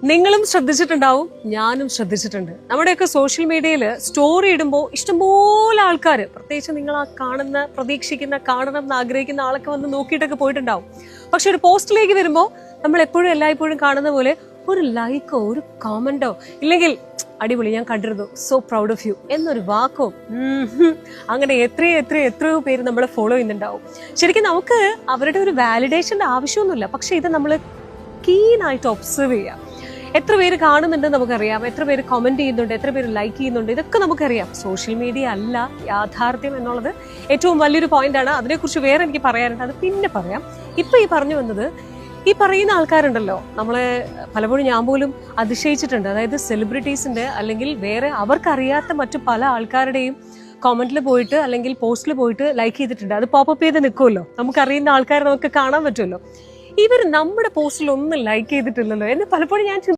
നിങ്ങളും ശ്രദ്ധിച്ചിട്ടുണ്ടാവും, ഞാനും ശ്രദ്ധിച്ചിട്ടുണ്ട്. നമ്മുടെയൊക്കെ സോഷ്യൽ മീഡിയയിൽ സ്റ്റോറി ഇടുമ്പോൾ ഇഷ്ടംപോലെ ആൾക്കാർ, പ്രത്യേകിച്ച് നിങ്ങൾ ആ കാണുന്ന, പ്രതീക്ഷിക്കുന്ന, കാണണം എന്ന് ആഗ്രഹിക്കുന്ന ആളൊക്കെ വന്ന് നോക്കിയിട്ടൊക്കെ പോയിട്ടുണ്ടാവും. പക്ഷെ ഒരു പോസ്റ്റിലേക്ക് വരുമ്പോൾ നമ്മൾ എപ്പോഴും എല്ലായ്പ്പോഴും കാണുന്ന പോലെ ഒരു ലൈക്കോ ഒരു കമന്റോ ഇല്ലെങ്കിൽ അടിപൊളി ഞാൻ കണ്ടിരുന്നു, സോ പ്രൗഡ് ഓഫ് യു എന്നൊരു വാക്കോ അങ്ങനെ എത്രയോ പേര് നമ്മളെ ഫോളോ ചെയ്യുന്നുണ്ടാവും. ശരിക്കും നമുക്ക് അവരുടെ ഒരു വാലിഡേഷന്റെ ആവശ്യമൊന്നുമില്ല. പക്ഷെ ഇത് നമ്മൾ കീനായിട്ട് ഒബ്സർവ് ചെയ്യാം. എത്ര പേര് കാണുന്നുണ്ട് നമുക്കറിയാം, എത്ര പേര് കമന്റ് ചെയ്യുന്നുണ്ട്, എത്ര പേര് ലൈക്ക് ചെയ്യുന്നുണ്ട്, ഇതൊക്കെ നമുക്കറിയാം. സോഷ്യൽ മീഡിയ അല്ല യാഥാർത്ഥ്യം എന്നുള്ളത് ഏറ്റവും വലിയൊരു പോയിന്റാണ്. അതിനെക്കുറിച്ച് വേറെ എനിക്ക് പറയാനുണ്ട്, അത് പിന്നെ പറയാം. ഇപ്പൊ ഈ പറഞ്ഞു വന്നത്, ഈ പറയുന്ന ആൾക്കാരുണ്ടല്ലോ, നമ്മളെ പലപ്പോഴും ഞാൻ പോലും അതിശയിച്ചിട്ടുണ്ട്. അതായത് സെലിബ്രിറ്റീസിന്റെ അല്ലെങ്കിൽ വേറെ അവർക്കറിയാത്ത മറ്റു പല ആൾക്കാരുടെയും കമന്റിൽ പോയിട്ട് അല്ലെങ്കിൽ പോസ്റ്റിൽ പോയിട്ട് ലൈക്ക് ചെയ്തിട്ടുണ്ട്. അത് പോപ്പപ്പ് ചെയ്ത് നിൽക്കുമല്ലോ, നമുക്കറിയുന്ന ആൾക്കാരെ നമുക്ക് കാണാൻ പറ്റുമല്ലോ. ഇവർ നമ്മുടെ പോസ്റ്റിൽ ഒന്നും ലൈക്ക് ചെയ്തിട്ടില്ലല്ലോ എന്ന് പലപ്പോഴും ഞാൻ